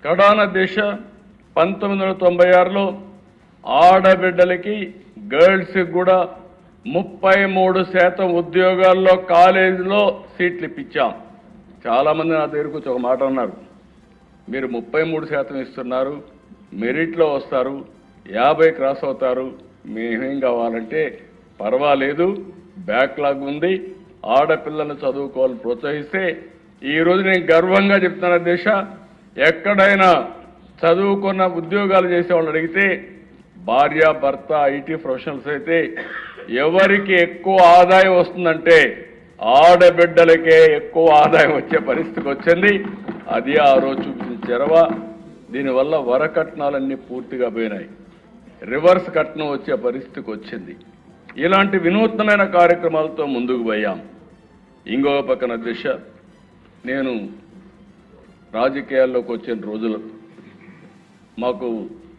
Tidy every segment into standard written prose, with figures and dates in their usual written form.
కడాన దిశ 1996లో ఆడబిడ్డలకి గర్ల్స్కి కూడా 33% ఉద్యోగాల్లో కాలేజీలో సీట్లు ఇప్పించాం. చాలామంది నా దగ్గరకు వచ్చి ఒక మాట అన్నారు, మీరు 33% ఇస్తున్నారు, మెరిట్లో వస్తారు, 50 క్రాస్ అవుతారు, మేమేం కావాలంటే పర్వాలేదు, బ్యాక్లాగ్ ఉంది, ఆడపిల్లలను చదువుకోవాలని ప్రోత్సహిస్తే ఈరోజు నేను గర్వంగా చెప్తున్న దిశ, ఎక్కడైనా చదువుకున్న ఉద్యోగాలు చేసేవాళ్ళు అడిగితే భార్య భర్త ఐటీ ప్రొఫెషనల్స్ అయితే ఎవరికి ఎక్కువ ఆదాయం వస్తుందంటే ఆడబిడ్డలకే ఎక్కువ ఆదాయం వచ్చే పరిస్థితికి వచ్చింది. అది ఆ రోజు చూపించిన చొరవ. దీనివల్ల వరకట్నాలన్నీ పూర్తిగా పోయినాయి, రివర్స్ కట్నం వచ్చే పరిస్థితికి వచ్చింది. ఇలాంటి వినూత్నమైన కార్యక్రమాలతో ముందుకు పోయాం. ఇంకో పక్కన దిశ, నేను రాజకీయాల్లోకి వచ్చిన రోజులు మాకు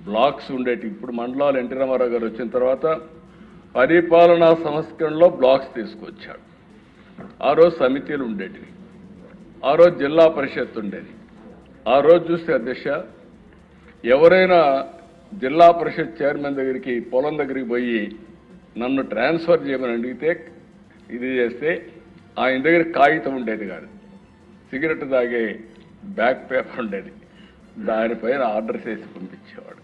బ్లాక్స్ ఉండేవి. ఇప్పుడు మండలాలు ఎన్టీ రామారావు గారు వచ్చిన తర్వాత పరిపాలనా సంస్కరణలో బ్లాక్స్ తీసుకొచ్చాడు. ఆ రోజు సమితిలు ఉండేటివి, ఆ రోజు జిల్లా పరిషత్ ఉండేది. ఆ రోజు చూస్తే అధ్యక్ష, ఎవరైనా జిల్లా పరిషత్ చైర్మన్ దగ్గరికి పొలం దగ్గరికి పోయి నన్ను ట్రాన్స్ఫర్ చేయమని అడిగితే ఇది చేస్తే ఆయన దగ్గర కాగితం ఉండేది కాదు, సిగరెట్ తాగే బ్యాక్ పేపర్ ఉండేది, దానిపైన ఆర్డర్ చేసి పంపించేవాడు.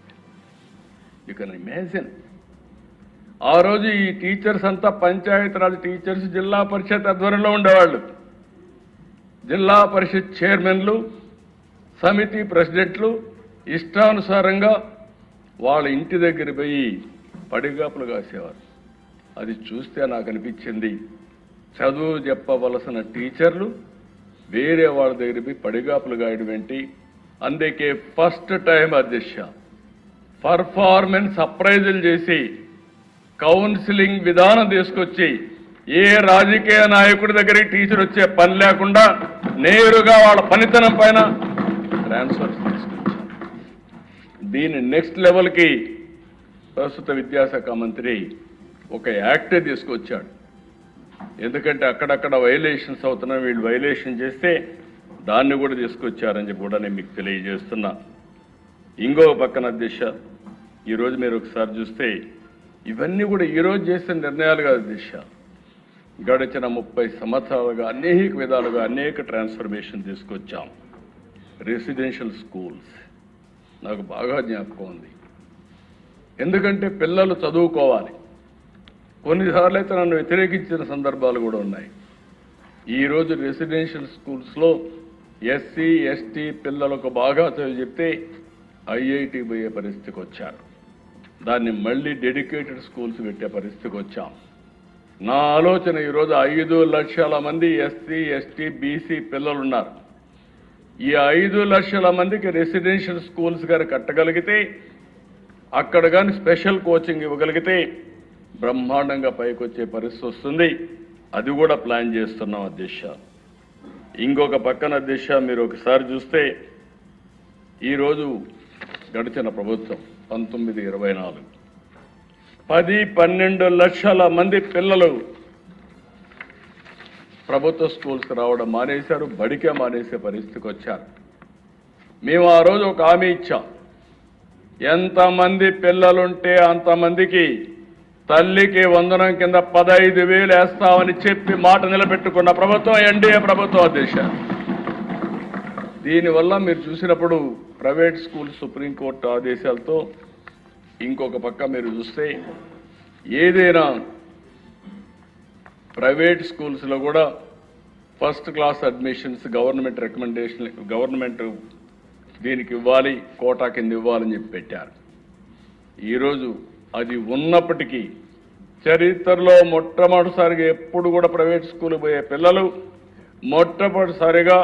You can imagine. ఆ రోజు ఈ టీచర్స్ అంతా పంచాయతీరాజ్ టీచర్స్ జిల్లా పరిషత్ ఆధ్వర్యంలో ఉండేవాళ్ళు. జిల్లా పరిషత్ చైర్మన్లు, సమితి ప్రెసిడెంట్లు ఇష్టానుసారంగా వాళ్ళ ఇంటి దగ్గర పోయి పడిగాపులు కాసేవారు. అది చూస్తే నాకు అనిపించింది, చదువు చెప్పవలసిన టీచర్లు వేరే వాళ్ళ దగ్గర పోయి పడిగాపులు గాయడం ఏంటి? అందుకే ఫస్ట్ టైం అధ్యక్ష పర్ఫార్మెన్స్ అప్రైజల్ చేసి కౌన్సిలింగ్ విధానం తీసుకొచ్చి ఏ రాజకీయ నాయకుడి దగ్గరికి టీచర్ వచ్చే పని లేకుండా నేరుగా వాళ్ళ పనితనం పైన ట్రాన్స్ఫర్స్ తీసుకొచ్చారు. దీని నెక్స్ట్ లెవెల్కి ప్రస్తుత విద్యాశాఖ మంత్రి ఒక యాక్టే తీసుకొచ్చాడు. ఎందుకంటే అక్కడక్కడ వైలేషన్స్ అవుతున్నాయి, వీళ్ళు వైలేషన్ చేస్తే దాన్ని కూడా తీసుకొచ్చారని చెప్పి కూడా నేను మీకు తెలియజేస్తున్నా. ఇంకో పక్కన దిశ, ఈరోజు మీరు ఒకసారి చూస్తే ఇవన్నీ కూడా ఈరోజు చేసిన నిర్ణయాలు కాదు దిశ, గడిచిన 30 సంవత్సరాలుగా అనేక విధాలుగా అనేక ట్రాన్స్ఫర్మేషన్ తీసుకొచ్చాం. రెసిడెన్షియల్ స్కూల్స్ నాకు బాగా జ్ఞాపకం ఉంది, ఎందుకంటే పిల్లలు చదువుకోవాలి. కొన్నిసార్లు అయితే నన్ను వ్యతిరేకించిన సందర్భాలు కూడా ఉన్నాయి. ఈరోజు రెసిడెన్షియల్ స్కూల్స్లో ఎస్సీ ఎస్టీ పిల్లలకు బాగా చదివి చెప్తే ఐఐటి పోయే పరిస్థితికి వచ్చారు. దాన్ని మళ్ళీ డెడికేటెడ్ స్కూల్స్ పెట్టే పరిస్థితికి వచ్చాం. నా ఆలోచన ఈరోజు 5 లక్షల మంది ఎస్సీ ఎస్టీ బీసీ పిల్లలు ఉన్నారు. ఈ 5 లక్షల మందికి రెసిడెన్షియల్ స్కూల్స్ గారు కట్టగలిగితే, అక్కడ కానీ స్పెషల్ కోచింగ్ ఇవ్వగలిగితే బ్రహ్మాండంగా పైకి వచ్చే పరిస్థితి వస్తుంది. అది కూడా ప్లాన్ చేస్తున్నాం అధ్యక్ష. ఇంకొక పక్కన అధ్యక్ష, మీరు ఒకసారి చూస్తే ఈరోజు గడిచిన ప్రభుత్వం 19-24 10-12 లక్షల మంది పిల్లలు ప్రభుత్వ స్కూల్స్కి రావడం మానేశారు, బడికే మానేసే పరిస్థితికి వచ్చారు. మేము ఆ రోజు ఒక హామీ ఇచ్చాం, ఎంతమంది పిల్లలుంటే అంతమందికి తల్లికి వందనం కింద 15,000 వేస్తామని చెప్పి మాట నిలబెట్టుకున్న ప్రభుత్వం ఎన్డీఏ ప్రభుత్వం అధ్యక్ష. దీనివల్ల మీరు చూసినప్పుడు ప్రైవేట్ స్కూల్ సుప్రీంకోర్టు ఆదేశాలతో, ఇంకొక పక్క మీరు చూస్తే ఏదైనా ప్రైవేట్ స్కూల్స్లో కూడా first class admissions government recommendation, government దీనికి ఇవ్వాలి, కోటా కింద ఇవ్వాలని చెప్పి పెట్టారు. ఈరోజు అది ఉన్నప్పటికీ చరిత్రలో మొట్టమొదటిసారిగా ఎప్పుడు కూడా ప్రైవేట్ స్కూల్ పోయే పిల్లలు మొట్టమొదటిసారిగా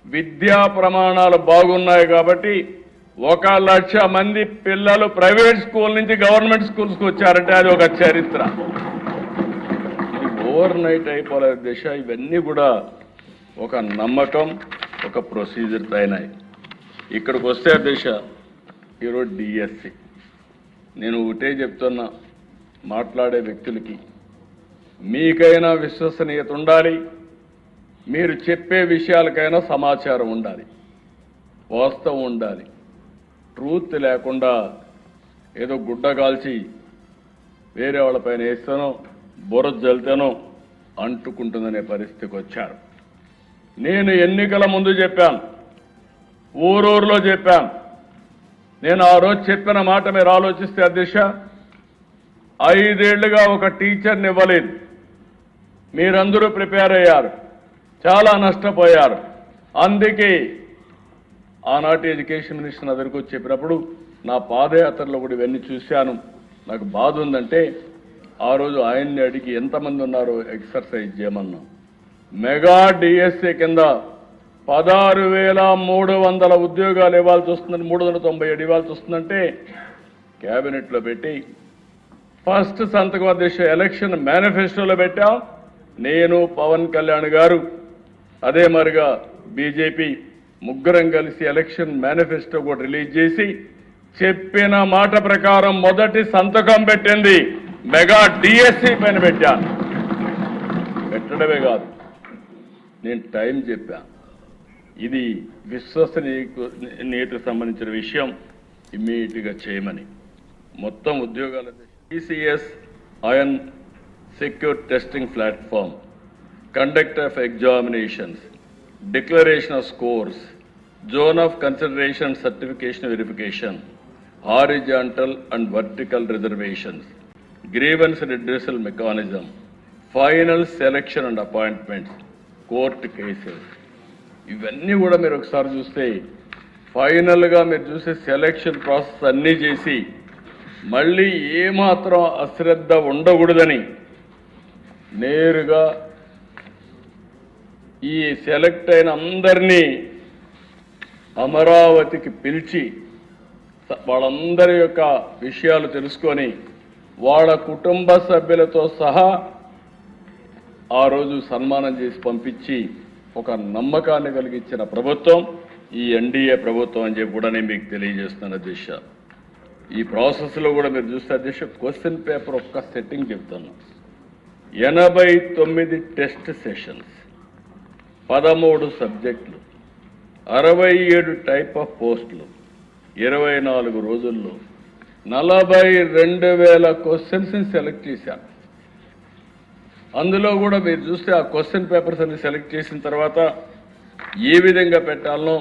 విద్యా ప్రమాణాలు బాగున్నాయి కాబట్టి 1 లక్ష మంది పిల్లలు ప్రైవేట్ స్కూల్ నుంచి గవర్నమెంట్ స్కూల్స్కి వచ్చారంటే అది ఒక చరిత్ర. ఇది ఓవర్ నైట్ అయిపోలేదు దిశ. ఇవన్నీ కూడా ఒక నమ్మకం, ఒక ప్రొసీజర్ అయినాయి. ఇక్కడికి వస్తే దిశ, ఈరోజు డిఎస్సి, నేను ఒకటే చెప్తున్నా మాట్లాడే వ్యక్తులకి, మీకైనా విశ్వసనీయత ఉండాలి, మీరు చెప్పే విషయాలకైనా సమాచారం ఉండాలి. వాస్తవం ఉండాలి. ట్రూత్ లేకుండా ఏదో గుడ్డ కాల్చి వేరే వాళ్ళపైన వేస్తానో బురద జల్తానో అంటుకుంటుందనే పరిస్థితికి వచ్చారు. నేను ఎన్నికల ముందు చెప్పాను, ఊరూరులో చెప్పాను. నేను ఆ రోజు చెప్పిన మాట మీరు ఆలోచిస్తే అధ్యక్ష, 5 ఏళ్లుగా ఒక టీచర్ని ఇవ్వలేదు. మీరందరూ ప్రిపేర్ అయ్యారు, చాలా నష్టపోయారు. అందుకే ఆనాటి ఎడ్యుకేషన్ మినిస్టర్ నా దగ్గరకు వచ్చి చెప్పినప్పుడు నా పాదయాత్రలో కూడా ఇవన్నీ చూశాను. నాకు బాధ ఉందంటే ఆ రోజు ఆయన్ని అడిగి ఎంతమంది ఉన్నారో ఎక్సర్సైజ్ చేయమన్నా. మెగా డిఎస్సీ కింద 16,300 ఉద్యోగాలు ఇవ్వాల్సి వస్తుందని 397 ఇవ్వాల్సి వస్తుందంటే క్యాబినెట్లో పెట్టి ఫస్ట్ సంతకం అధ్యక్ష ఎలక్షన్ మేనిఫెస్టోలో పెట్టాం. నేను పవన్ కళ్యాణ్ గారు అదే మరిగా బీజేపీ ముగ్గురం కలిసి ఎలక్షన్ మేనిఫెస్టో కూడా రిలీజ్ చేసి చెప్పిన మాట ప్రకారం మొదటి సంతకం పెట్టింది మెగా డిఎస్సీ పైన పెట్టాను. పెట్టడమే కాదు, నేను టైం చెప్పాను. ఇది విశ్వసనీయతకు సంబంధించిన విషయం, ఇమ్మీడియట్గా చేయమని. మొత్తం ఉద్యోగాల TCS Iron Secure Testing Platform, Conduct of Examinations, Declaration of Scores, Zone of Consideration Certification Verification, Horizontal and Vertical Reservations, Grievance Redressal Mechanism, Final Selection and Appointments, Court Cases. ఇవన్నీ కూడా మీరు ఒకసారి చూస్తే ఫైనల్గా మీరు చూసే సెలక్షన్ ప్రాసెస్ అన్నీ చేసి మళ్ళీ ఏమాత్రం అశ్రద్ధ ఉండకూడదని నేరుగా ఈ సెలెక్ట్ అయిన అందరినీ అమరావతికి పిలిచి వాళ్ళందరి యొక్క విషయాలు తెలుసుకొని వాళ్ళ కుటుంబ సభ్యులతో సహా ఆ రోజు సన్మానం చేసి పంపించి ఒక నమ్మకాన్ని కలిగించిన ప్రభుత్వం ఈ ఎన్డీఏ ప్రభుత్వం అని చెప్పి కూడా నేను మీకు తెలియజేస్తున్నాను అధ్యక్ష. ఈ ప్రాసెస్లో కూడా మీరు చూస్తే అధ్యక్ష, క్వశ్చన్ పేపర్ ఒక్క సెట్టింగ్ చెప్తాను. 89 టెస్ట్ సెషన్స్, 13 సబ్జెక్టులు, 67 టైప్ ఆఫ్ పోస్టులు, 24 రోజుల్లో 42,000 క్వశ్చన్స్ని సెలెక్ట్ చేశాను. అందులో కూడా మీరు చూస్తే ఆ క్వశ్చన్ పేపర్స్ అన్ని సెలెక్ట్ చేసిన తర్వాత ఏ విధంగా పెట్టాలనో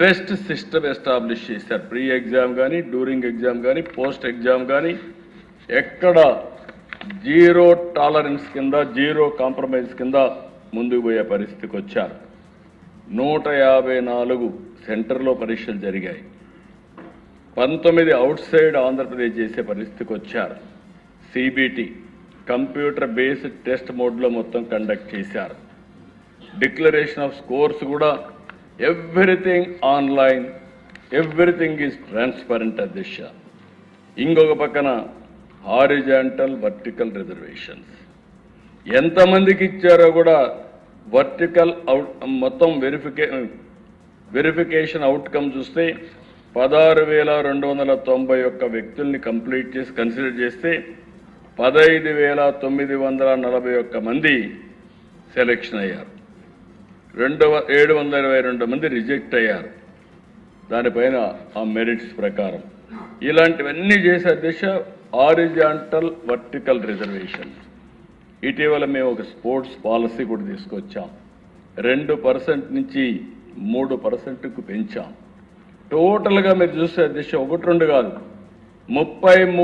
బెస్ట్ సిస్టమ్ ఎస్టాబ్లిష్ చేశారు. ప్రీ ఎగ్జామ్ కానీ, డ్యూరింగ్ ఎగ్జామ్ కానీ, పోస్ట్ ఎగ్జామ్ కానీ ఎక్కడ జీరో టాలరెన్స్ కింద, జీరో కాంప్రమైజ్ కింద ముందుకు పోయే పరిస్థితికి వచ్చారు. 154 సెంటర్లో పరీక్షలు జరిగాయి. 19 అవుట్ సైడ్ ఆంధ్రప్రదేశ్ చేసే పరిస్థితికి వచ్చారు. సిబిటి కంప్యూటర్ బేస్డ్ టెస్ట్ మోడ్లో మొత్తం కండక్ట్ చేశారు. డిక్లరేషన్ ఆఫ్ స్కోర్స్ కూడా everything online, everything is transparent అధ్యక్ష. ఇంకొక పక్కన హారిజాంటల్ వర్టికల్ రిజర్వేషన్స్ ఎంతమందికి ఇచ్చారో కూడా వర్టికల్ మొత్తం వెరిఫికేషన్ అవుట్కమ్ చూస్తే 16,291 వ్యక్తుల్ని కంప్లీట్ చేసి కన్సిడర్ చేస్తే 15,941 మంది సెలెక్షన్ అయ్యారు. 722 మంది రిజెక్ట్ అయ్యారు. దానిపైన ఆ మెరిట్స్ ప్రకారం ఇలాంటివన్నీ చేసే దిశ హారిజాంటల్ వర్టికల్ రిజర్వేషన్. ఇటీవల మేము ఒక స్పోర్ట్స్ పాలసీ కూడా తీసుకొచ్చాం. 2% నుంచి 3%కు పెంచాం. టోటల్గా మీరు చూస్తే దిశ 1-2 కాదు, 33